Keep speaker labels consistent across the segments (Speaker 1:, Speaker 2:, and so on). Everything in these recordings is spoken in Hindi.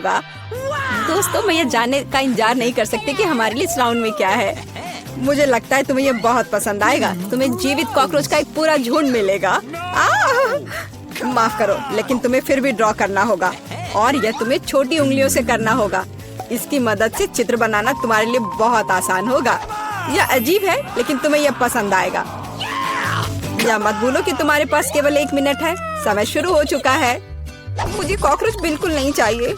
Speaker 1: होगा। दोस्तों, मैं ये जानने का इंतजार नहीं कर सकती कि हमारे लिए इस राउंड में क्या है। मुझे लगता है तुम्हें ये बहुत पसंद आएगा। तुम्हें जीवित कॉकरोच का एक पूरा झुंड मिलेगा। माफ करो, लेकिन तुम्हें फिर भी ड्रॉ करना होगा और यह तुम्हें छोटी उंगलियों से करना होगा। इसकी मदद से चित्र बनाना तुम्हारे लिए बहुत आसान होगा। यह अजीब है, लेकिन तुम्हें यह पसंद आएगा। या मत भूलो कि तुम्हारे पास केवल 1 मिनट है। समय शुरू हो चुका है। मुझे कॉकरोच बिल्कुल नहीं चाहिए,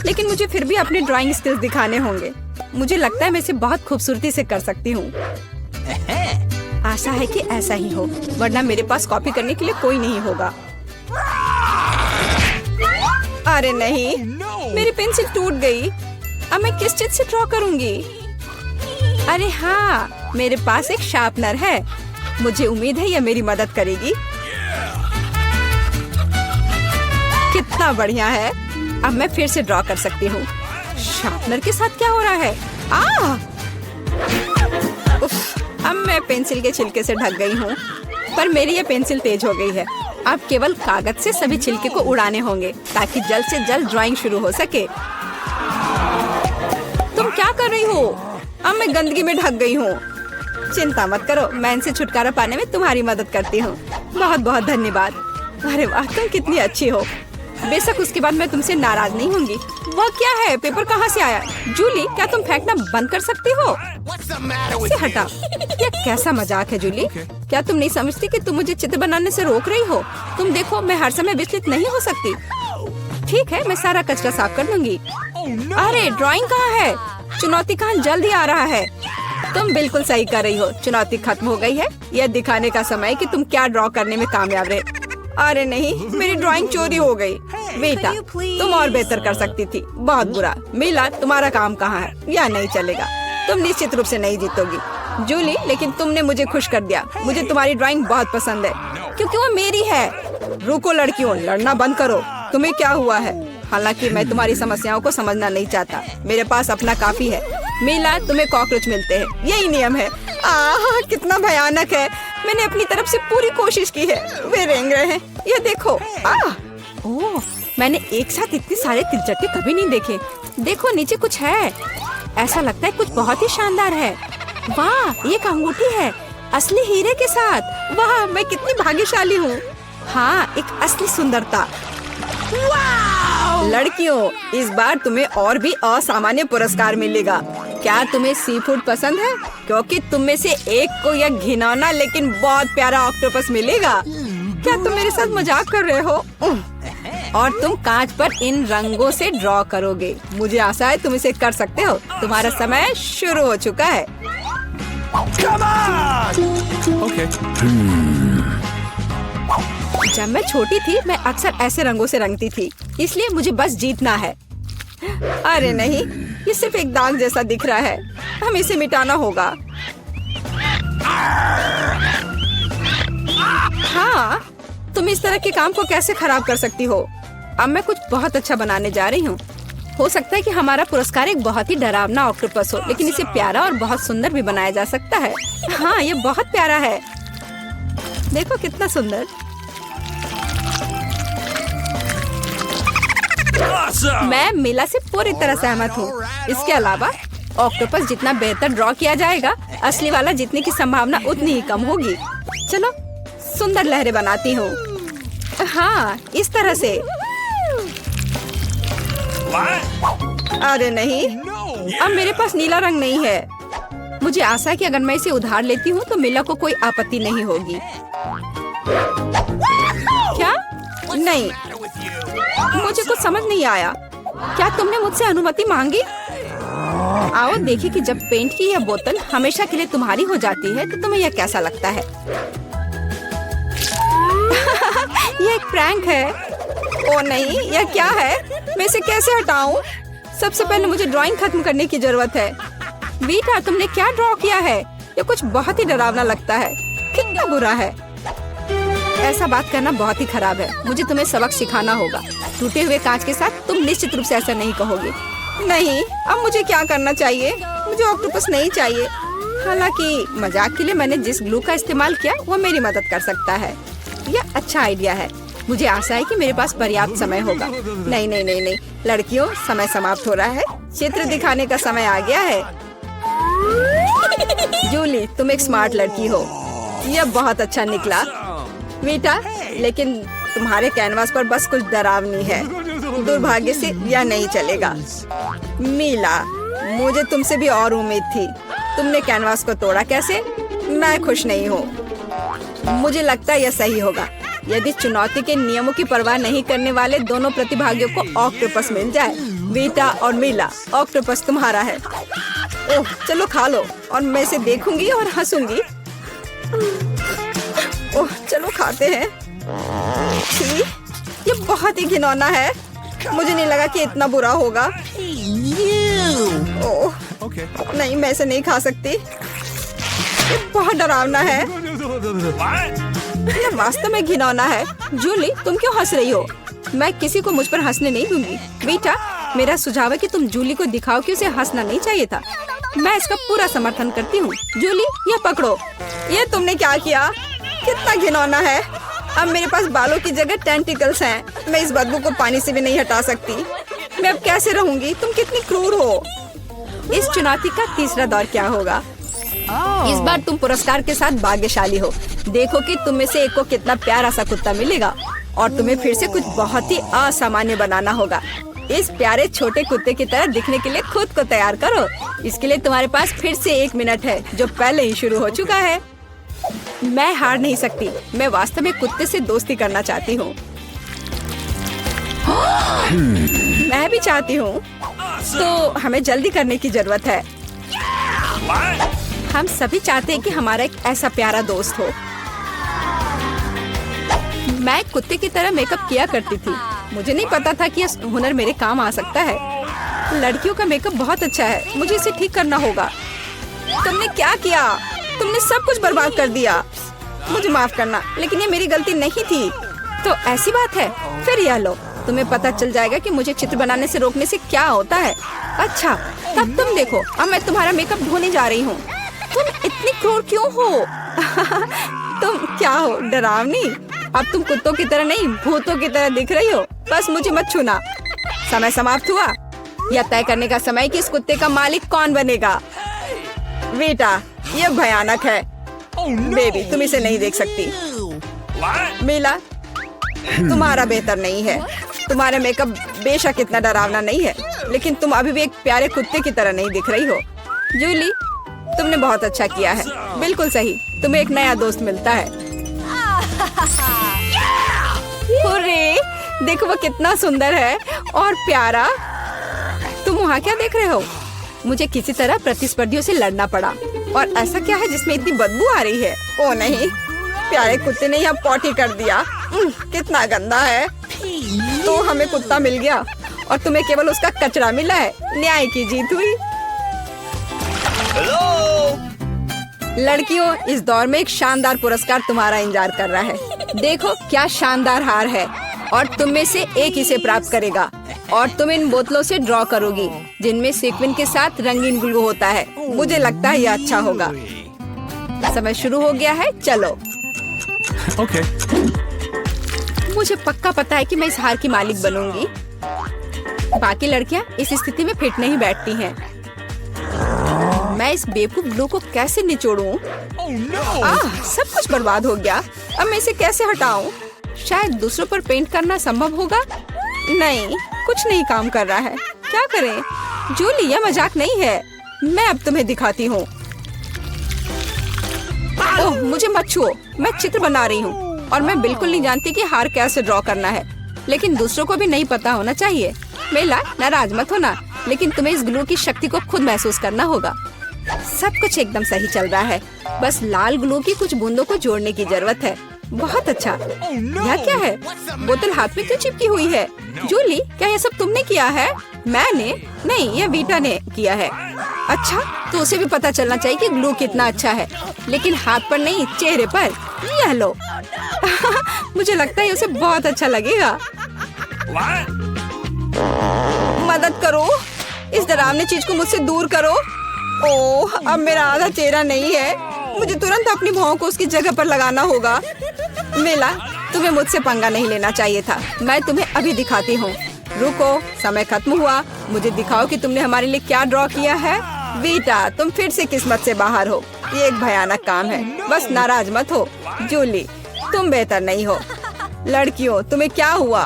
Speaker 1: लेकिन मुझे फिर भी अपने ड्राइंग स्किल्स दिखाने होंगे। मुझे लगता है मैं इसे बहुत खूबसूरती से कर सकती हूँ। आशा है कि ऐसा ही हो, वरना मेरे पास कॉपी करने के लिए कोई नहीं होगा। अरे नहीं, मेरी पेंसिल टूट गई। अब मैं किस चीज से ड्रॉ करूंगी? अरे हाँ, मेरे पास एक शार्पनर है। मुझे उम्मीद है यह मेरी मदद करेगी। कितना बढ़िया है। अब मैं फिर से ड्रॉ कर सकती हूँ। शार्पनर के साथ क्या हो रहा है? उफ, अब मैं पेंसिल के छिलके से ढक गई हूँ, पर मेरी ये पेंसिल तेज हो गई है। अब केवल कागज से सभी छिलके को उड़ाने होंगे ताकि जल्द से जल्द ड्राइंग शुरू हो सके। तुम क्या कर रही हो? अब मैं गंदगी में ढक गई हूँ। चिंता मत करो, मैं इनसे छुटकारा पाने में तुम्हारी मदद करती हूँ। बहुत बहुत धन्यवाद। अरे वाह, तुम कितनी अच्छी हो। बेशक उसके बाद मैं तुमसे नाराज नहीं होंगी। वह क्या है? पेपर कहाँ से आया? जूली, क्या तुम फेंकना बंद कर सकती हो? इसे हटा। यह कैसा मजाक है जूली? क्या तुम नहीं समझती कि तुम मुझे चित्र बनाने से रोक रही हो? तुम देखो, मैं हर समय विचलित नहीं हो सकती। ठीक है, मैं सारा कचरा साफ कर दूंगी। अरे ड्राइंग कहाँ है? चुनौती कहाँ जल्द ही आ रहा है। तुम बिल्कुल सही कर रही हो। चुनौती खत्म हो गई है। यह दिखाने का समय कि तुम क्या ड्रॉ करने में कामयाब रहे। अरे नहीं, मेरी ड्राइंग चोरी हो गई। बेटा, तुम और बेहतर कर सकती थी। बहुत बुरा। मीला, तुम्हारा काम कहाँ है? यह नहीं चलेगा। तुम निश्चित रूप से नहीं जीतोगी। जूली, लेकिन तुमने मुझे खुश कर दिया। मुझे तुम्हारी ड्राइंग बहुत पसंद है, क्योंकि वो मेरी है। रुको लड़कियों, लड़ना बंद करो। तुम्हें क्या हुआ है? हालांकि मैं तुम्हारी समस्याओं को समझना नहीं चाहता। मेरे पास अपना काफी है। मीला, तुम्हें कॉकरोच मिलते हैं, यही नियम है। कितना भयानक है। मैंने अपनी तरफ से पूरी कोशिश की है। वे रेंग रहे हैं। ये देखो। ओह, मैंने एक साथ इतने सारे तिलचट्टे कभी नहीं देखे। देखो, नीचे कुछ है। ऐसा लगता है कुछ बहुत ही शानदार है। वाह, ये एक अंगूठी है, असली हीरे के साथ। वाह, मैं कितनी भाग्यशाली हूँ। हाँ, एक असली सुंदरता। लड़कियों, इस बार तुम्हें और भी असामान्य पुरस्कार मिलेगा। क्या तुम्हें सी फूड पसंद है? क्योंकि तुम में से एक को यह घिनौना लेकिन बहुत प्यारा ऑक्टोपस मिलेगा। क्या तुम मेरे साथ मजाक कर रहे हो? और तुम कांच पर इन रंगों से ड्रॉ करोगे। मुझे आशा है तुम इसे कर सकते हो। तुम्हारा समय शुरू हो चुका है। जब मैं छोटी थी, मैं अक्सर ऐसे रंगों से रंगती थी, इसलिए मुझे बस जीतना है। अरे नहीं, ये सिर्फ एक दाग जैसा दिख रहा है। हमें इसे मिटाना होगा। हाँ, तुम इस तरह के काम को कैसे खराब कर सकती हो? अब मैं कुछ बहुत अच्छा बनाने जा रही हूँ। हो सकता है कि हमारा पुरस्कार एक बहुत ही डरावना ऑक्टोपस हो, लेकिन इसे प्यारा और बहुत सुंदर भी बनाया जा सकता है। हाँ, ये बहुत प्यारा है। देखो कितना सुंदर। मैं मीला से पूरी तरह सहमत हूँ। इसके अलावा ऑक्टोपस जितना बेहतर ड्रॉ किया जाएगा, असली वाला जीतने की संभावना उतनी ही कम होगी। चलो सुंदर लहरें बनाती हूँ। हाँ, इस तरह से। अरे नहीं, अब मेरे पास नीला रंग नहीं है। मुझे आशा है कि अगर मैं इसे उधार लेती हूँ तो मीला को कोई आपत्ति नहीं होगी। क्या? नहीं, मुझे कुछ समझ नहीं आया। क्या तुमने मुझसे अनुमति मांगी? आओ देखिए कि जब पेंट की यह बोतल हमेशा के लिए तुम्हारी हो जाती है तो तुम्हें यह कैसा लगता है। यह एक प्रैंक है। ओ नहीं, यह क्या है? मैं इसे कैसे हटाऊं? सबसे पहले मुझे ड्राइंग खत्म करने की जरूरत है। बेटा, तुमने क्या ड्रॉ किया है? यह कुछ बहुत ही डरावना लगता है। कितना बुरा है। ऐसा बात करना बहुत ही खराब है। मुझे तुम्हें सबक सिखाना होगा। टूटे हुए कांच के साथ तुम निश्चित रूप से ऐसा नहीं कहोगे। नहीं, अब मुझे क्या करना चाहिए? मुझे ऑक्टोपस नहीं चाहिए। हालांकि मजाक के लिए मैंने जिस ग्लू का इस्तेमाल किया वो मेरी मदद कर सकता है। यह अच्छा आइडिया है। मुझे आशा है कि मेरे पास पर्याप्त समय होगा। नहीं नहीं नहीं नहीं, लड़कियों, समय समाप्त हो रहा है। चित्र दिखाने का समय आ गया है। जूली, तुम एक स्मार्ट लड़की हो। यह बहुत अच्छा निकला बेटा, लेकिन तुम्हारे कैनवास पर बस कुछ डरावनी है। दुर्भाग्य से यह नहीं चलेगा। मीला, मुझे तुमसे भी और उम्मीद थी। तुमने कैनवास को तोड़ा कैसे? मैं खुश नहीं हूँ। मुझे लगता है यह सही होगा यदि चुनौती के नियमों की परवाह नहीं करने वाले दोनों प्रतिभागियों को ऑक्टोपस मिल जाए। वीटा और मीला, ऑक्टोपस तुम्हारा है। ओह, चलो खा लो और मैं इसे देखूंगी और हंसूंगी। ओह, चलो खाते हैं। छी, ये बहुत ही घिनौना है। मुझे नहीं लगा कि इतना बुरा होगा। ओह, नहीं, मैं इसे नहीं खा सकती। ये बहुत डरावना है। ये वास्तव में घिनौना है। जूली, तुम क्यों हंस रही हो? मैं किसी को मुझ पर हंसने नहीं दूंगी। बेटा, मेरा सुझाव है कि तुम जूली को दिखाओ कि उसे हंसना नहीं चाहिए था। मैं इसका पूरा समर्थन करती हूँ। जूली, यह पकड़ो। ये तुमने क्या किया? कितना घिनौना है। अब मेरे पास बालों की जगह टेंटिकल्स हैं। मैं इस बदबू को पानी से भी नहीं हटा सकती। मैं अब कैसे रहूंगी? तुम कितनी क्रूर हो। इस चुनौती का तीसरा दौर क्या होगा? इस बार तुम पुरस्कार के साथ भाग्यशाली हो। देखो कि तुम में से एक को कितना प्यारा सा कुत्ता मिलेगा और तुम्हें फिर से कुछ बहुत ही असामान्य बनाना होगा। इस प्यारे छोटे कुत्ते की तरह दिखने के लिए खुद को तैयार करो। इसके लिए तुम्हारे पास फिर से 1 मिनट है, जो पहले ही शुरू हो चुका है। मैं हार नहीं सकती। मैं वास्तव में कुत्ते से दोस्ती करना चाहती हूँ। मैं भी चाहती हूँ। तो हमें जल्दी करने की जरूरत है। हम सभी चाहते हैं कि हमारा एक ऐसा प्यारा दोस्त हो। मैं कुत्ते की तरह मेकअप किया करती थी। मुझे नहीं पता था कि यह हुनर मेरे काम आ सकता है। लड़कियों का मेकअप बहुत अच्छा है। मुझे इसे ठीक करना होगा। तुमने क्या किया? तुमने सब कुछ बर्बाद कर दिया। मुझे माफ करना, लेकिन ये मेरी गलती नहीं थी। तो ऐसी बात है, फिर यह लो। तुम्हें पता चल जाएगा कि मुझे चित्र बनाने से रोकने से क्या होता है। अच्छा, तब तुम देखो। अब मैं तुम्हारा मेकअप धोने जा रही हूँ। तुम इतनी क्रूर क्यों हो? तुम क्या हो, डरावनी? अब तुम कुत्तों की तरह नहीं, भूतों की तरह दिख रही हो। बस मुझे मत छूना। समय समाप्त हुआ। यह तय करने का समय कि इस कुत्ते का मालिक कौन बनेगा। बेटा, यह भयानक है। बेबी, तुम इसे नहीं देख सकती। मीला, तुम्हारा बेहतर नहीं है। तुम्हारा मेकअप बेशक इतना डरावना नहीं है, लेकिन तुम अभी भी एक प्यारे कुत्ते की तरह नहीं दिख रही हो। जूली, तुमने बहुत अच्छा किया है। बिल्कुल सही। तुम्हें एक नया दोस्त मिलता है। हुर्रे! देखो वो कितना सुंदर है और प्यारा। तुम वहाँ क्या देख रहे हो? मुझे किसी तरह प्रतिस्पर्धियों से लड़ना पड़ा। और ऐसा क्या है जिसमें इतनी बदबू आ रही है? ओ नहीं, प्यारे कुत्ते ने यहाँ पॉटी कर दिया। कितना गंदा है। तो हमें कुत्ता मिल गया और तुम्हें केवल उसका कचरा मिला है। न्याय की जीत हुई। लड़कियों, इस दौर में एक शानदार पुरस्कार तुम्हारा इंतजार कर रहा है। देखो क्या शानदार हार है और तुम में से एक इसे प्राप्त करेगा। और तुम इन बोतलों से ड्रॉ करोगी जिनमें सीक्वेंस के साथ रंगीन ग्लू होता है। मुझे लगता है यह अच्छा होगा। समय शुरू हो गया है, चलो।
Speaker 2: Okay.
Speaker 1: मुझे पक्का पता है कि मैं इस हार की मालिक बनूंगी। बाकी लड़कियां इस स्थिति में फिट नहीं बैठती हैं। मैं इस बेवकूफ ग्लू को कैसे निचोड़ूं? सब कुछ बर्बाद हो गया। अब मैं इसे कैसे हटाऊं? शायद दूसरों पर पेंट करना संभव होगा। नहीं, कुछ नहीं काम कर रहा है। क्या करें? जूली, यह मजाक नहीं है। मैं अब तुम्हें दिखाती हूँ। ओह, मुझे मत छुओ। मैं चित्र बना रही हूँ और मैं बिल्कुल नहीं जानती कि हार कैसे ड्रॉ करना है। लेकिन दूसरों को भी नहीं पता होना चाहिए। मेला, नाराज मत होना, लेकिन तुम्हें इस ग्लू की शक्ति को खुद महसूस करना होगा। सब कुछ एकदम सही चल रहा है। बस लाल ग्लू की कुछ बूंदों को जोड़ने की जरूरत है। बहुत अच्छा। यह क्या है? बोतल हाथ में क्यों चिपकी हुई है? जूली, क्या यह सब तुमने किया है? मैंने नहीं, यह वीटा ने किया है। अच्छा, तो उसे भी पता चलना चाहिए कि ग्लू कितना अच्छा है, लेकिन हाथ पर नहीं, चेहरे पर। यह लो। मुझे लगता है उसे बहुत अच्छा लगेगा। मदद करो, इस डरावनी चीज को मुझसे दूर करो। ओह, अब मेरा आधा चेहरा नहीं है। मुझे तुरंत अपनी भौं को उसकी जगह पर लगाना होगा। मेला, तुम्हें मुझसे पंगा नहीं लेना चाहिए था। मैं तुम्हें अभी दिखाती हूँ। रुको, समय खत्म हुआ। मुझे दिखाओ कि तुमने हमारे लिए क्या ड्रॉ किया है। बीटा, तुम फिर से किस्मत से बाहर हो। ये एक भयानक काम है। बस नाराज मत हो। जूली, तुम बेहतर नहीं हो। लड़कियों, तुम्हें क्या हुआ?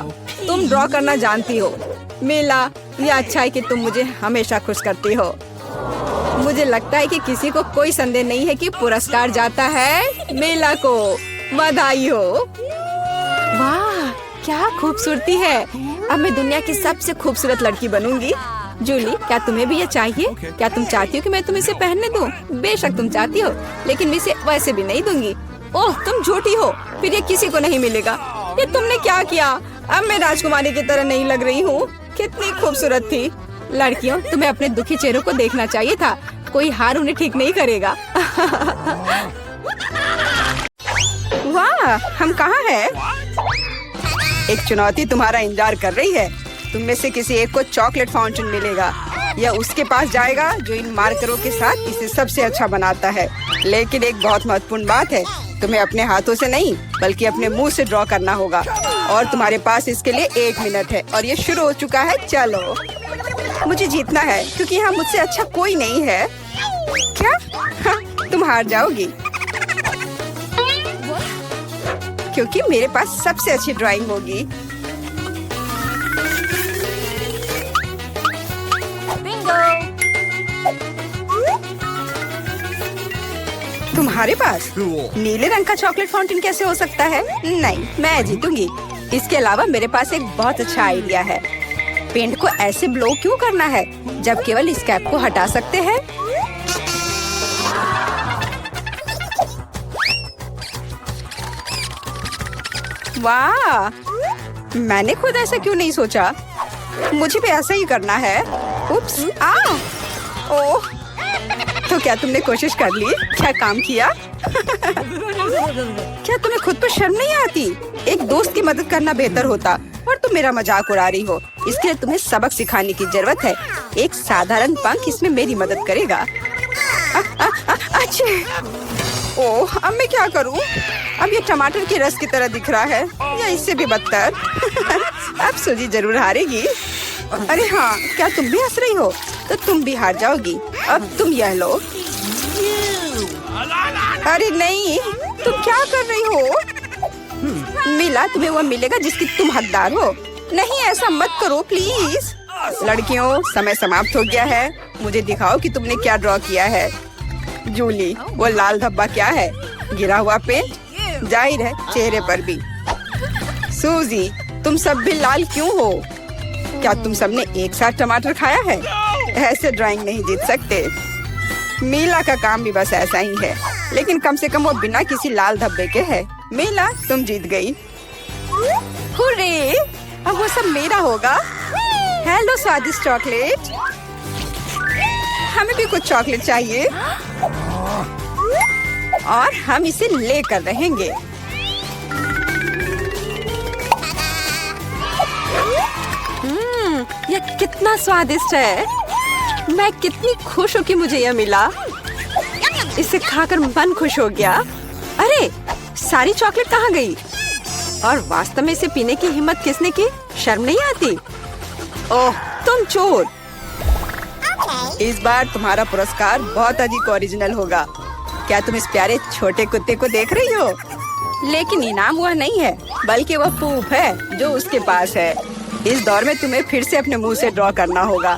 Speaker 1: तुम ड्रॉ करना जानती हो। मीला, ये अच्छा है कि तुम मुझे हमेशा खुश करती हो। मुझे लगता है कि किसी को कोई संदेह नहीं है कि पुरस्कार जाता है मीला को। बधाई हो। वाह, क्या खूबसूरती है। अब मैं दुनिया की सबसे खूबसूरत लड़की बनूंगी। जूली, क्या तुम्हें भी ये चाहिए? क्या तुम चाहती हो कि मैं तुम्हें इसे पहनने दूं? बेशक तुम चाहती हो, लेकिन मैं इसे वैसे भी नहीं दूंगी। ओह, तुम झूठी हो। फिर ये किसी को नहीं मिलेगा। ये तुमने क्या किया? अब मैं राजकुमारी की तरह नहीं लग रही हूँ। कितनी खूबसूरत थी। लड़कियों, तुम्हें अपने दुखी चेहरों को देखना चाहिए था। कोई हार उन्हें ठीक नहीं करेगा। वाह, हम कहाँ हैं? एक चुनौती तुम्हारा इंतजार कर रही है। तुम में से किसी एक को चॉकलेट फाउंटेन मिलेगा। यह उसके पास जाएगा जो इन मार्करों के साथ इसे सबसे अच्छा बनाता है। लेकिन एक बहुत महत्वपूर्ण बात है, तुम्हें अपने हाथों से नहीं बल्कि अपने मुंह से ड्रॉ करना होगा। और तुम्हारे पास इसके लिए 1 मिनट है और ये शुरू हो चुका है। चलो, मुझे जीतना है क्योंकि यहाँ मुझसे अच्छा कोई नहीं है। क्या? हाँ, तुम हार जाओगी क्योंकि मेरे पास सबसे अच्छी ड्राइंग होगी। तुम्हारे पास नीले रंग का चॉकलेट फाउंटेन कैसे हो सकता है? नहीं, मैं जीतूंगी। इसके अलावा मेरे पास एक बहुत अच्छा आइडिया है। पेंट को ऐसे ब्लो क्यों करना है जब केवल इस कैप को हटा सकते हैं? वाह, मैंने खुद ऐसा क्यों नहीं सोचा? मुझे भी ऐसा ही करना है। उप्स, ओह, तो क्या तुमने कोशिश कर ली? क्या काम किया? क्या तुम्हें खुद पर शर्म नहीं आती? एक दोस्त की मदद करना बेहतर होता और तुम मेरा मजाक उड़ा रही हो। इसके लिए तुम्हें सबक सिखाने की जरूरत है। एक साधारण पंख इसमें मेरी मदद करेगा। अच्छे। ओह, अब मैं क्या करूं? अब ये टमाटर के रस की तरह दिख रहा है या इससे भी बदतर। अब सूजी जरूर हारेगी। अरे हाँ, क्या तुम भी हंस रही हो? तो तुम भी हार जाओगी। अब तुम यह लो। अरे नहीं, तुम क्या कर रही हो? मिला, तुम्हें वह मिलेगा जिसकी तुम हकदार हो। नहीं, ऐसा मत करो प्लीज। लड़कियों, समय समाप्त हो गया है। मुझे दिखाओ कि तुमने क्या ड्रॉ किया है। जूली, वो लाल धब्बा क्या है? गिरा हुआ पेंट? जाहिर है, चेहरे पर भी। सूजी, तुम सब भी लाल क्यों हो? क्या तुम सबने एक साथ टमाटर खाया है? ऐसे ड्राइंग नहीं जीत सकते। मीला का काम भी बस ऐसा ही है, लेकिन कम से कम वो बिना किसी लाल धब्बे के है। मीला, तुम जीत गई। हुर्रे! अब वो सब मेरा होगा। हेलो स्वादिष्ट चॉकलेट। हमें भी कुछ चॉकलेट चाहिए और हम इसे लेकर रहेंगे। यह कितना स्वादिष्ट है। मैं कितनी खुश हूँ कि मुझे यह मिला। इसे खाकर मन खुश हो गया। अरे, सारी चॉकलेट कहाँ गई? और वास्तव में इसे पीने की हिम्मत किसने की? शर्म नहीं आती? ओह, तुम चोर। इस बार तुम्हारा पुरस्कार बहुत अधिक ओरिजिनल होगा। क्या तुम इस प्यारे छोटे कुत्ते को देख रही हो? लेकिन इनाम वह नहीं है, बल्कि वह पूप है जो उसके पास है। इस दौर में तुम्हें फिर से अपने मुंह से ड्रॉ करना होगा,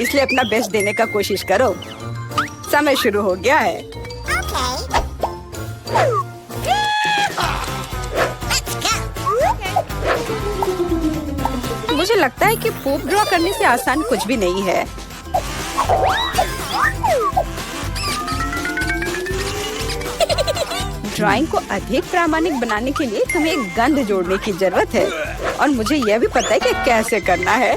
Speaker 1: इसलिए अपना बेस्ट देने का कोशिश करो। समय शुरू हो गया है। मुझे लगता है कि पूप ड्रॉ करने से आसान कुछ भी नहीं है। ड्राइंग को अधिक प्रामाणिक बनाने के लिए तुम्हें एक गंध जोड़ने की जरूरत है और मुझे यह भी पता है कि कैसे करना है।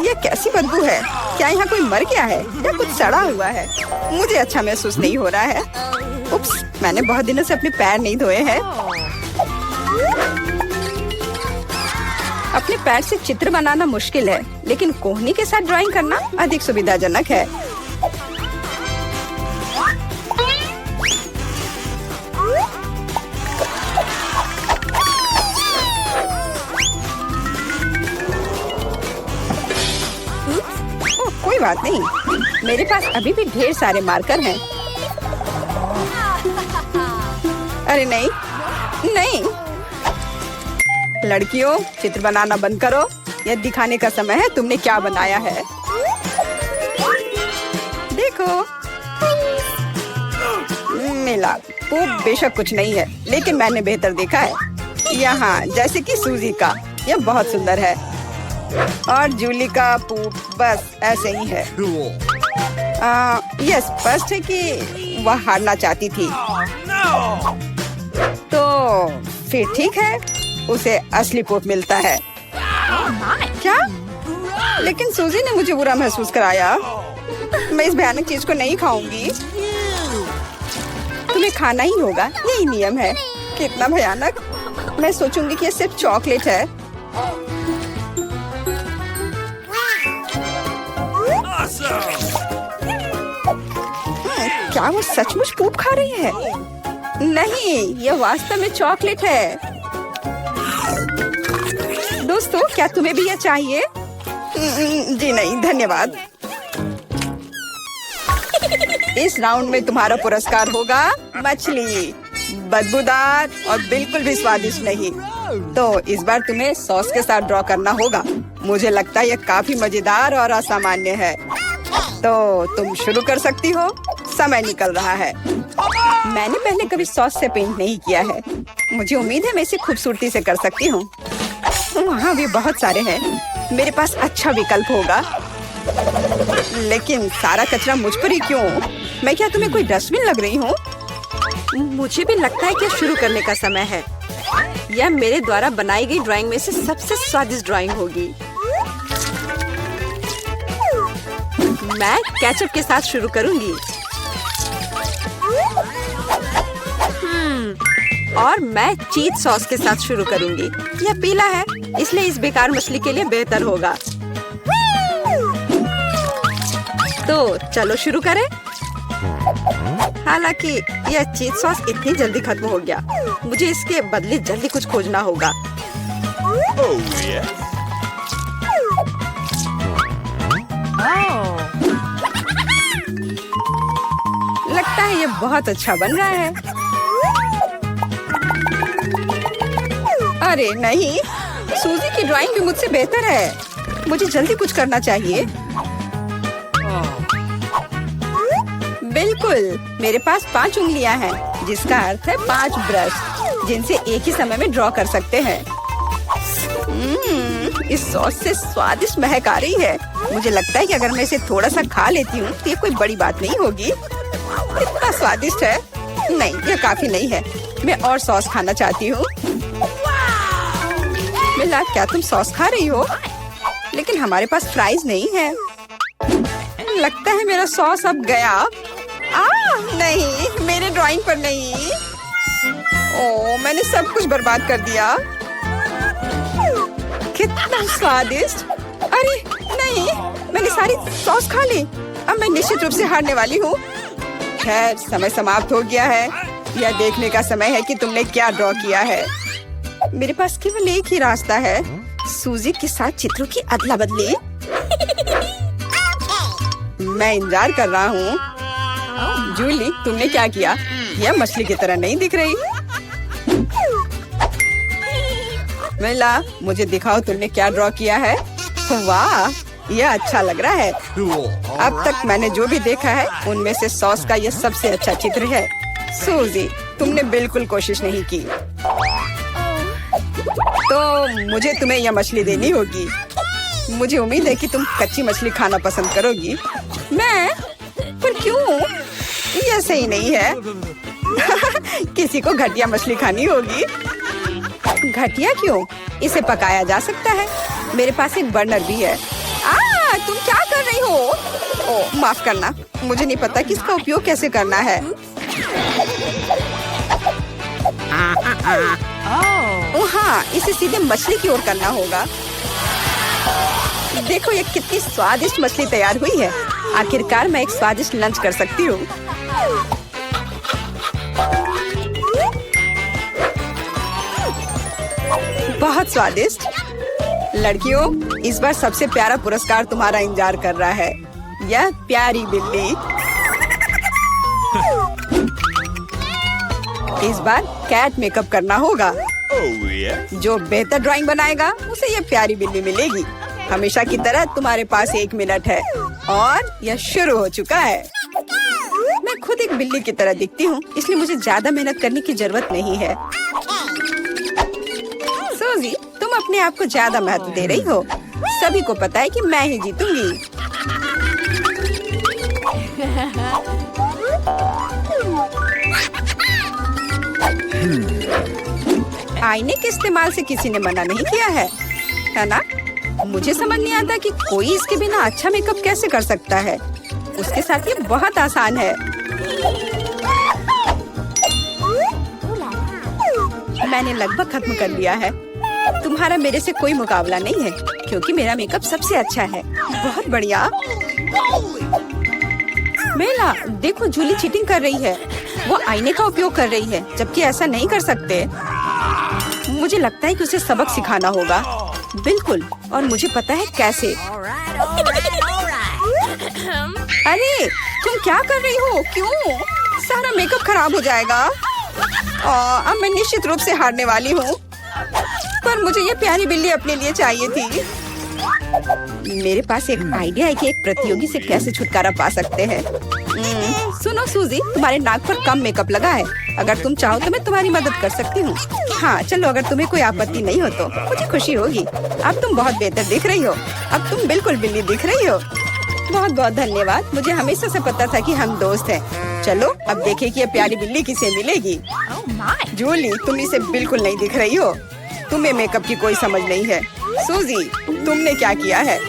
Speaker 1: ये कैसी बदबू है? क्या यहाँ कोई मर गया है या कुछ सड़ा हुआ है? मुझे अच्छा महसूस नहीं हो रहा है। उप्स, मैंने बहुत दिनों से अपने पैर नहीं धोए हैं। अपने पैर से चित्र बनाना मुश्किल है, लेकिन कोहनी के साथ ड्राइंग करना अधिक सुविधाजनक है। कोई बात नहीं, मेरे पास अभी भी ढेर सारे मार्कर हैं। अरे नहीं नहीं, लड़कियों चित्र बनाना बंद करो। यह दिखाने का समय है तुमने क्या बनाया है। देखो मिला, वो बेशक कुछ नहीं है, लेकिन मैंने बेहतर देखा है। यहाँ जैसे कि सूजी का, यह बहुत सुंदर है। और जूली का पूप बस ऐसे ही है। यह स्पष्ट है कि वह हारना चाहती थी। तो फिर ठीक है, उसे असली पूप मिलता है। क्या? लेकिन सूजी ने मुझे बुरा महसूस कराया। मैं इस भयानक चीज को नहीं खाऊंगी। तुम्हें खाना ही होगा, यही नियम है। कितना भयानक। मैं सोचूंगी कि यह सिर्फ चॉकलेट है। क्या वो सचमुच पूप खा रही है? नहीं, यह वास्तव में चॉकलेट है। दोस्तों, क्या तुम्हें भी यह चाहिए? जी नहीं, धन्यवाद। इस राउंड में तुम्हारा पुरस्कार होगा मछली, बदबूदार और बिल्कुल भी स्वादिष्ट नहीं। तो इस बार तुम्हें सॉस के साथ ड्रॉ करना होगा। मुझे लगता है यह काफी मजेदार और असामान्य है। तो तुम शुरू कर सकती हो, समय निकल रहा है। मैंने पहले कभी सॉस से पेंट नहीं किया है। मुझे उम्मीद है मैं इसे खूबसूरती से कर सकती हूँ। वहाँ भी बहुत सारे हैं, मेरे पास अच्छा विकल्प होगा। लेकिन सारा कचरा मुझ पर ही क्यों? मैं क्या तुम्हें कोई डस्टबिन लग रही हूँ? मुझे भी लगता है कि शुरू करने का समय है। यह मेरे द्वारा बनाई गई ड्राइंग में से सबसे स्वादिष्ट ड्राइंग होगी। मैं केचप के साथ शुरू करूंगी। और मैं चीज सॉस के साथ शुरू करूंगी। यह पीला है, इसलिए इस बेकार मछली के लिए बेहतर होगा। तो चलो शुरू करें। हालांकि यह चीज सॉस इतनी जल्दी खत्म हो गया, मुझे इसके बदले जल्दी कुछ खोजना होगा। लगता है यह बहुत अच्छा बन रहा है। अरे नहीं, सूजी की ड्राइंग भी मुझसे बेहतर है। मुझे जल्दी कुछ करना चाहिए। बिल्कुल, मेरे पास 5 उंगलियां हैं, जिसका अर्थ है 5 ब्रश, जिनसे एक ही समय में ड्रॉ कर सकते हैं। इस सॉस से स्वादिष्ट महक आ रही है। मुझे लगता है कि अगर मैं इसे थोड़ा सा खा लेती हूँ तो ये कोई बड़ी बात नहीं होगी। इतना स्वादिष्ट है। नहीं, यह काफी नहीं है। मैं और सॉस खाना चाहती हूँ। मिला, क्या तुम सॉस खा रही हो? लेकिन हमारे पास फ्राइज नहीं है। लगता है मेरा सॉस अब गया। नहीं, मेरे ड्राइंग पर नहीं। ओह, मैंने सब कुछ बर्बाद कर दिया। कितना स्वादिष्ट। अरे नहीं, मैंने सारी सॉस खा ली। अब मैं निश्चित रूप से हारने वाली हूँ। खैर, समय समाप्त हो गया है। यह देखने का समय है कि तुमने क्या ड्रॉ किया है। मेरे पास केवल एक ही रास्ता है, सूजी के साथ चित्रों की अदला बदली। मैं इंतजार कर रहा हूँ। जूली, तुमने क्या किया? यह मछली की तरह नहीं दिख रही। मिला, मुझे दिखाओ तुमने क्या ड्रॉ किया है। वाह, यह अच्छा लग रहा है। अब तक मैंने जो भी देखा है उनमें से सॉस का यह सबसे अच्छा चित्र है। सूजी, तुमने बिल्कुल कोशिश नहीं की। तो मुझे तुम्हें यह मछली देनी होगी। मुझे उम्मीद है कि तुम कच्ची मछली खाना पसंद करोगी। मैं? पर क्यों? यह सही नहीं है। किसी को घटिया मछली खानी होगी। घटिया क्यों? इसे पकाया जा सकता है। मेरे पास एक बर्नर भी है। तुम क्या कर रही हो? ओह, माफ करना, मुझे नहीं पता कि इसका उपयोग कैसे करना है। हाँ, इसे सीधे मछली की ओर करना होगा। देखो ये कितनी स्वादिष्ट मछली तैयार हुई है। आखिरकार मैं एक स्वादिष्ट लंच कर सकती हूँ। बहुत स्वादिष्ट। लड़कियों, इस बार सबसे प्यारा पुरस्कार तुम्हारा इंतजार कर रहा है। यह प्यारी बिल्ली। इस बार कैट मेकअप करना होगा। जो बेहतर ड्राइंग बनाएगा उसे यह प्यारी बिल्ली मिलेगी। हमेशा की तरह तुम्हारे पास 1 मिनट है और यह शुरू हो चुका है। मैं खुद एक बिल्ली की तरह दिखती हूँ, इसलिए मुझे ज्यादा मेहनत करने की जरूरत नहीं है। सूजी, तुम अपने आप को ज्यादा महत्व दे रही हो। सभी को पता है कि मैं ही जीतूंगी। आईने के इस्तेमाल से किसी ने मना नहीं किया है ना? मुझे समझ नहीं आता कि कोई इसके बिना अच्छा मेकअप कैसे कर सकता है। उसके साथ ये बहुत आसान है। मैंने लगभग खत्म कर लिया है। तुम्हारा मेरे से कोई मुकाबला नहीं है, क्योंकि मेरा मेकअप सबसे अच्छा है। बहुत बढ़िया। मेला, देखो जूली चीटिंग कर रही है। वो आईने का उपयोग कर रही है, जबकि ऐसा नहीं कर सकते। मुझे लगता है कि उसे सबक सिखाना होगा। बिल्कुल, और मुझे पता है कैसे। अरे, तुम क्या कर रही हो? क्यों? सारा मेकअप खराब हो जाएगा। अब मैं निश्चित रूप से हारने वाली हूँ। पर मुझे ये प्यारी बिल्ली अपने लिए चाहिए थी। मेरे पास एक आइडिया है कि एक प्रतियोगी से कैसे छुटकारा पा सकते हैं। सुनो सूजी, तुम्हारे नाक पर कम मेकअप लगा है। अगर तुम चाहो तो मैं तुम्हारी मदद कर सकती हूँ। हाँ चलो, अगर तुम्हें कोई आपत्ति नहीं हो तो मुझे खुशी होगी। अब तुम बहुत बेहतर दिख रही हो। अब तुम बिल्कुल बिल्ली दिख रही हो। बहुत बहुत धन्यवाद। मुझे हमेशा से पता था कि हम दोस्त हैं। चलो अब देखें कि ये प्यारी बिल्ली किसे मिलेगी। जूली, तुम इसे बिल्कुल नहीं दिख रही हो। तुम्हें मेकअप की कोई समझ नहीं है। सूजी, तुमने क्या किया है?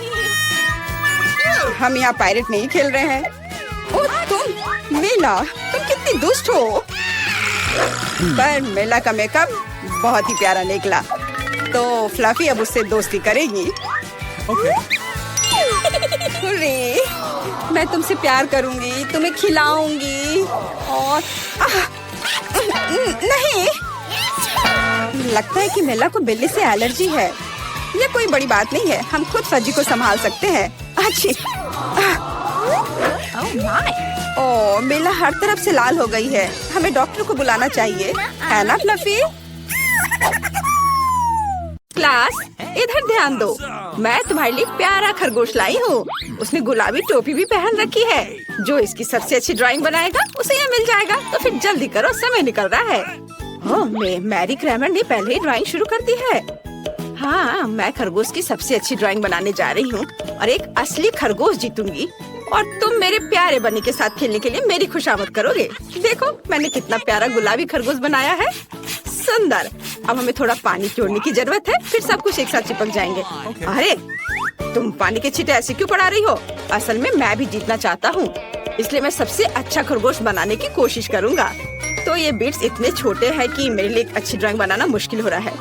Speaker 1: हम यहाँ पायरेट नहीं खेल रहे हैं। ओह तुम, मेला, तुम कितनी दुष्ट हो। पर मेला का मेकअप बहुत ही प्यारा निकला। तो फ्लफी अब उससे दोस्ती करेगी। हुर्रे, मैं तुमसे प्यार करूंगी, तुम्हें खिलाऊंगी और नहीं, लगता है कि मेला को बिल्ली से एलर्जी है। ये कोई बड़ी बात नहीं है, हम खुद फजी को संभाल सकते हैं। अच्छी। ओह, मेला हर तरफ से लाल हो गई है। हमें डॉक्टर को बुलाना चाहिए, है ना फ्लफी? क्लास, इधर ध्यान दो। मैं तुम्हारे लिए प्यारा खरगोश लाई हूँ। उसने गुलाबी टोपी भी पहन रखी है। जो इसकी सबसे अच्छी ड्राइंग बनाएगा उसे ये मिल जाएगा। तो फिर जल्दी करो, समय निकल रहा है। ओह, मैरी क्रैमर ने पहले ही ड्राइंग शुरू कर दी है। हाँ, मैं खरगोश की सबसे अच्छी ड्राइंग बनाने जा रही हूँ और एक असली खरगोश जीतूंगी। और तुम मेरे प्यारे बनी के साथ खेलने के लिए मेरी खुशामद करोगे। देखो मैंने कितना प्यारा गुलाबी खरगोश बनाया है। सुंदर। अब हमें थोड़ा पानी छोड़ने की जरूरत है, फिर सब कुछ एक साथ चिपक जाएंगे। अरे, तुम पानी के छींटे ऐसे क्यों पड़ा रही हो? असल में मैं भी जीतना चाहता हूँ, इसलिए मैं सबसे अच्छा खरगोश बनाने की कोशिश करूँगा। तो ये बीट्स इतने छोटे हैं कि मेरे लिए एक अच्छी ड्राइंग बनाना मुश्किल हो रहा है,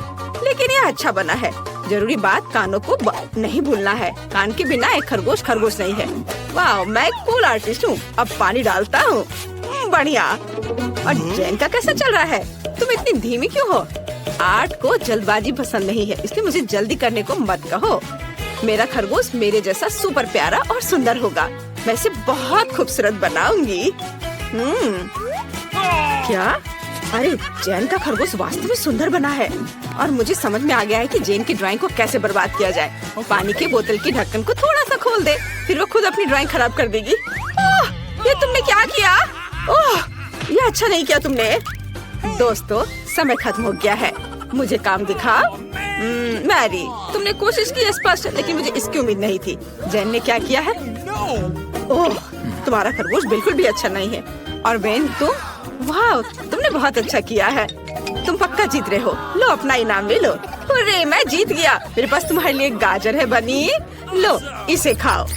Speaker 1: लेकिन ये अच्छा बना है। जरूरी बात, कानों को नहीं भूलना है। कान के बिना एक खरगोश खरगोश नहीं है। वाह, मैं कूल आर्टिस्ट हूँ। अब पानी डालता हूँ। बढ़िया। और जैन का कैसा चल रहा है? तुम इतनी धीमी क्यों हो? आर्ट को जल्दबाजी पसंद नहीं है, इसलिए मुझे जल्दी करने को मत कहो। मेरा खरगोश मेरे जैसा सुपर प्यारा और सुंदर होगा। मैं इसे बहुत खूबसूरत बनाऊंगी। क्या? अरे, जैन का खरगोश वास्तव में सुंदर बना है और मुझे समझ में आ गया है कि जैन की ड्राइंग को कैसे बर्बाद किया जाए। पानी के बोतल की ढक्कन को थोड़ा सा खोल दे, फिर वो खुद अपनी ड्राइंग खराब कर देगी। ओह, ये तुमने क्या किया? ओह, ये अच्छा नहीं किया तुमने। दोस्तों, समय खत्म हो गया है। मुझे काम दिखा। मैरी, तुमने कोशिश की स्पष्ट, लेकिन मुझे इसकी उम्मीद नहीं थी। जैन ने क्या किया है? ओह, तुम्हारा खरगोश बिल्कुल भी अच्छा नहीं है। और बेन, तुम, वाह, तुमने बहुत अच्छा किया है। तुम पक्का जीत रहे हो। लो अपना इनाम ले लो। अरे, मैं जीत गया। मेरे पास तुम्हारे लिए गाजर है बनी। लो, इसे खाओ।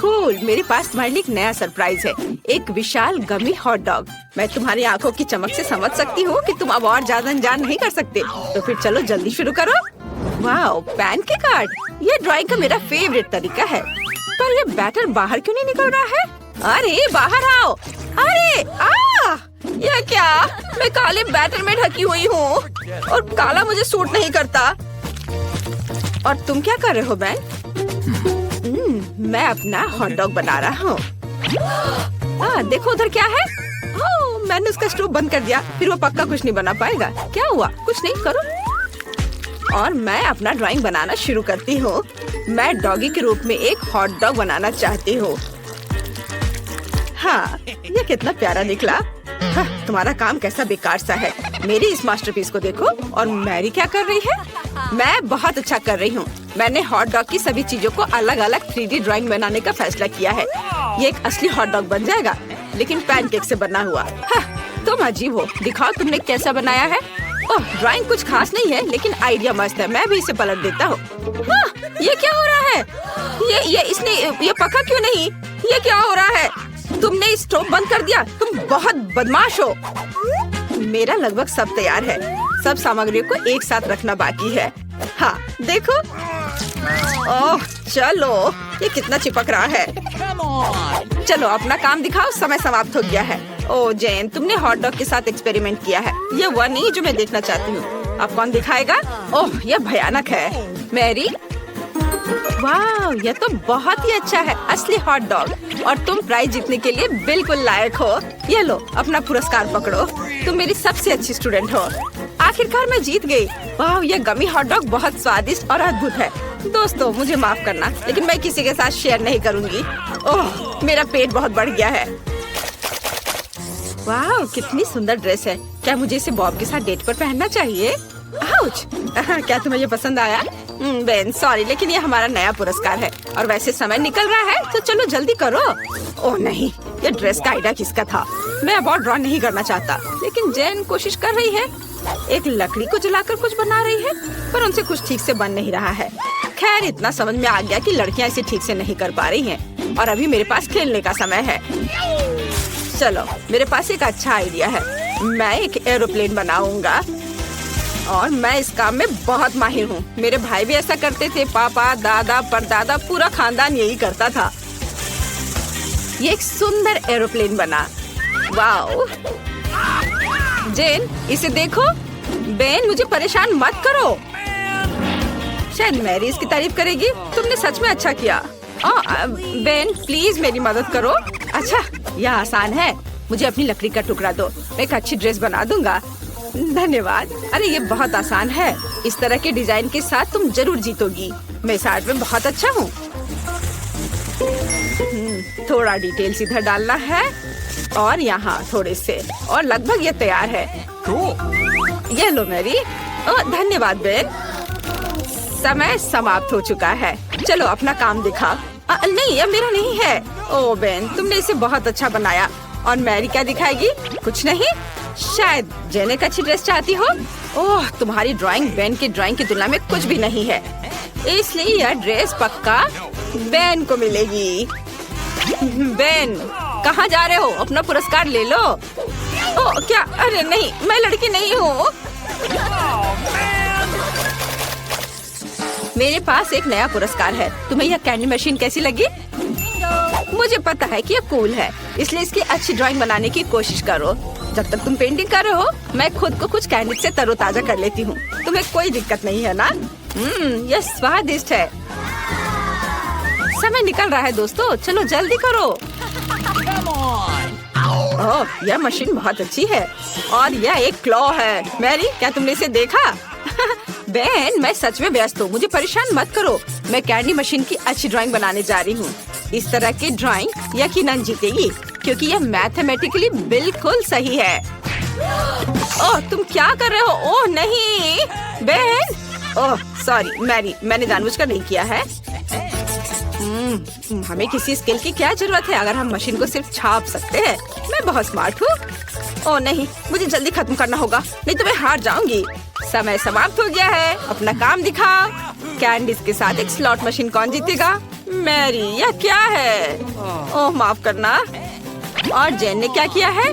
Speaker 1: कूल, मेरे पास तुम्हारे लिए एक नया सरप्राइज है। एक विशाल गमी हॉट डॉग। मैं तुम्हारी आंखों की चमक से समझ सकती हूँ कि तुम अब और ज्यादा अनजान नहीं कर सकते। तो फिर चलो जल्दी शुरू करो। वाह, पैन के कार्ड। ये ड्राइंग का मेरा फेवरेट तरीका है। पर ये बैटर बाहर क्यों नहीं निकल रहा है? अरे, बाहर आओ। अरे, यह क्या? मैं काले बैटर में ढकी हुई हूँ और काला मुझे सूट नहीं करता। और तुम क्या कर रहे हो बैन? मैं अपना हॉट डॉग बना रहा हूँ। देखो उधर क्या है। मैंने उसका स्टोव बंद कर दिया, फिर वो पक्का कुछ नहीं बना पाएगा। क्या हुआ? कुछ नहीं, करो। और मैं अपना ड्राइंग बनाना शुरू करती हूँ। मैं डॉगी के रूप में एक हॉट डॉग बनाना चाहती हूँ। हाँ, ये कितना प्यारा निकला। हाँ, तुम्हारा काम कैसा बेकार सा है। मेरी इस मास्टरपीस को देखो। और मैरी क्या कर रही है? मैं बहुत अच्छा कर रही हूँ। मैंने हॉट डॉग की सभी चीजों को अलग अलग 3D ड्राइंग बनाने का फैसला किया है। ये एक असली हॉट डॉग बन जाएगा, लेकिन पैनकेक से बना हुआ। हाँ, तुम अजीब हो। दिखाओ तुमने कैसा बनाया है। ओह, ड्राइंग कुछ खास नहीं है, लेकिन आइडिया मस्त है। मैं भी इसे पलट देता हूँ। हाँ, ये क्या हो रहा है? ये पका क्यों नहीं? ये क्या हो रहा है? तुमने स्टोव बंद कर दिया। तुम बहुत बदमाश हो। मेरा लगभग सब तैयार है। सब सामग्रियों को एक साथ रखना बाकी है। हाँ, देखो। ओह, चलो, ये कितना चिपक रहा है। चलो अपना काम दिखाओ, समय समाप्त हो गया है। ओह जैन, तुमने हॉट डॉग के साथ एक्सपेरिमेंट किया है। ये वह नहीं जो मैं देखना चाहती हूँ। अब कौन दिखाएगा? ओह, यह भयानक है। मैरी, वाह, यह तो बहुत ही अच्छा है। असली हॉट डॉग। और तुम प्राइज जीतने के लिए बिल्कुल लायक हो। ये लो, अपना पुरस्कार पकड़ो। तुम मेरी सबसे अच्छी स्टूडेंट हो। आखिरकार मैं जीत गई। वाह, यह गमी हॉट डॉग बहुत स्वादिष्ट और अद्भुत है। दोस्तों, मुझे माफ करना, लेकिन मैं किसी के साथ शेयर नहीं करूंगी। ओह, मेरा पेट बहुत बढ़ गया है। वाह, कितनी सुंदर ड्रेस है। क्या मुझे इसे बॉब के साथ डेट पर पहनना चाहिए? आउच! क्या तुम्हें ये पसंद आया? बेन, सॉरी, लेकिन ये हमारा नया पुरस्कार है और वैसे समय निकल रहा है, तो चलो जल्दी करो। ओह नहीं, ये ड्रेस का आइडिया किसका था? मैं अब और ड्रॉ नहीं करना चाहता, लेकिन जैन कोशिश कर रही है। एक लकड़ी को जलाकर कुछ बना रही है, पर उनसे कुछ ठीक से बन नहीं रहा है। खैर, इतना समझ में आ गया कि लड़कियां इसे ठीक से नहीं कर पा रही हैं, और अभी मेरे पास खेलने का समय है। चलो, मेरे पास एक अच्छा आइडिया है। मैं एक एरोप्लेन बनाऊंगा और मैं इस काम में बहुत माहिर हूँ। मेरे भाई भी ऐसा करते थे। पापा, दादा, परदादा, पूरा खानदान यही करता था। ये एक सुंदर एरोप्लेन बना। वाओ! जेन, इसे देखो। बेन, मुझे परेशान मत करो। शायद मैरी इसकी तारीफ करेगी। तुमने सच में अच्छा किया। बेन, प्लीज मेरी मदद करो। अच्छा, यह आसान है। मुझे अपनी लकड़ी का टुकड़ा दो, मैं एक अच्छी ड्रेस बना दूंगा। धन्यवाद। अरे ये बहुत आसान है। इस तरह के डिजाइन के साथ तुम जरूर जीतोगी। मैं इस आर्ट में बहुत अच्छा हूँ। थोड़ा डिटेल्स इधर डालना है और यहाँ थोड़े से, और लगभग ये तैयार है। ये लो मैरी। धन्यवाद बेन। समय समाप्त हो चुका है। चलो अपना काम दिखा। नहीं, यह मेरा नहीं है। ओ बेन, तुमने इसे बहुत अच्छा बनाया। और मैरी क्या दिखाएगी? कुछ नहीं। शायद जेन एक अच्छी ड्रेस चाहती हो। ओह, तुम्हारी ड्राइंग बेन की ड्राइंग की तुलना में कुछ भी नहीं है, इसलिए यह ड्रेस पक्का बेन को मिलेगी। बेन, कहाँ जा रहे हो? अपना पुरस्कार ले लो। ओह क्या? अरे नहीं, मैं लड़की नहीं हूँ। मेरे पास एक नया पुरस्कार है। तुम्हें यह कैंडी मशीन कैसी लगी? मुझे पता है कि यह कूल है, इसलिए इसकी अच्छी ड्राइंग बनाने की कोशिश करो। जब तक तुम पेंटिंग कर रहे हो, मैं खुद को कुछ कैंडी से तरोताजा कर लेती हूँ। तुम्हें कोई दिक्कत नहीं है ना? यह स्वादिष्ट है। समय निकल रहा है दोस्तों, चलो जल्दी करो। ओह, यह मशीन बहुत अच्छी है और यह एक क्लॉ है। मैरी, क्या तुमने इसे देखा? बेन, मैं सच में व्यस्त हूँ, मुझे परेशान मत करो। मैं कैंडी मशीन की अच्छी ड्राइंग बनाने जा रही हूँ। इस तरह की ड्राइंग यकीनन जीतेगी, क्योंकि यह मैथमेटिकली बिल्कुल सही है। ओह, तुम क्या कर रहे हो? ओह नहीं बेन। ओह सॉरी मैरी, मैंने जानबूझकर नहीं किया है। हमें किसी स्किल की क्या जरूरत है अगर हम मशीन को सिर्फ छाप सकते हैं। मैं बहुत स्मार्ट हूँ। ओह नहीं, मुझे जल्दी खत्म करना होगा, नहीं तो मैं हार जाऊंगी। समय समाप्त हो गया है, अपना काम दिखाओ। कैंडीज के साथ एक स्लॉट मशीन कौन जीतेगा? मैरी, यह क्या है? ओह माफ करना। और जेन ने क्या किया है?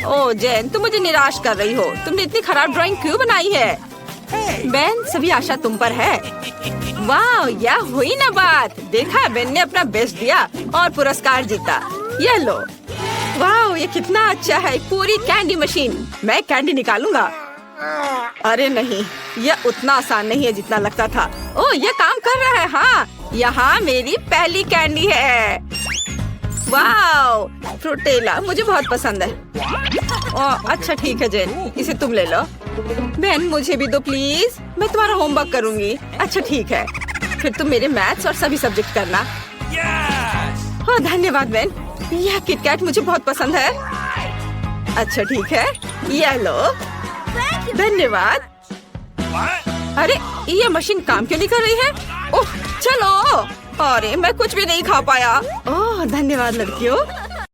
Speaker 1: ओह जेन, तुम मुझे निराश कर रही हो। तुमने इतनी खराब ड्राइंग क्यों बनाई है? बेन, सभी आशा तुम पर है। वाह, यह हुई ना बात। देखा, बेन ने अपना बेस्ट दिया और पुरस्कार जीता। यह लो। वाह, ये कितना अच्छा है, पूरी कैंडी मशीन। मैं कैंडी निकालूंगा। अरे नहीं, यह उतना आसान नहीं है जितना लगता था। ओह, यह काम कर रहा है। हाँ, यहाँ मेरी पहली कैंडी है। वाह, फ्रूटेला मुझे बहुत पसंद है। ओह, अच्छा ठीक है जेन, इसे तुम ले लो। बहन मुझे भी दो प्लीज, मैं तुम्हारा होमवर्क करूंगी। अच्छा ठीक है, फिर तुम मेरे मैथ्स और सभी सब्जेक्ट करना। ओह धन्यवाद बहन, यह किटकैट मुझे बहुत पसंद है। अच्छा ठीक है, ये लो। धन्यवाद। अरे ये मशीन काम क्यों नहीं कर रही है? ओह चलो। अरे मैं कुछ भी नहीं खा पाया। ओह धन्यवाद लड़कियों।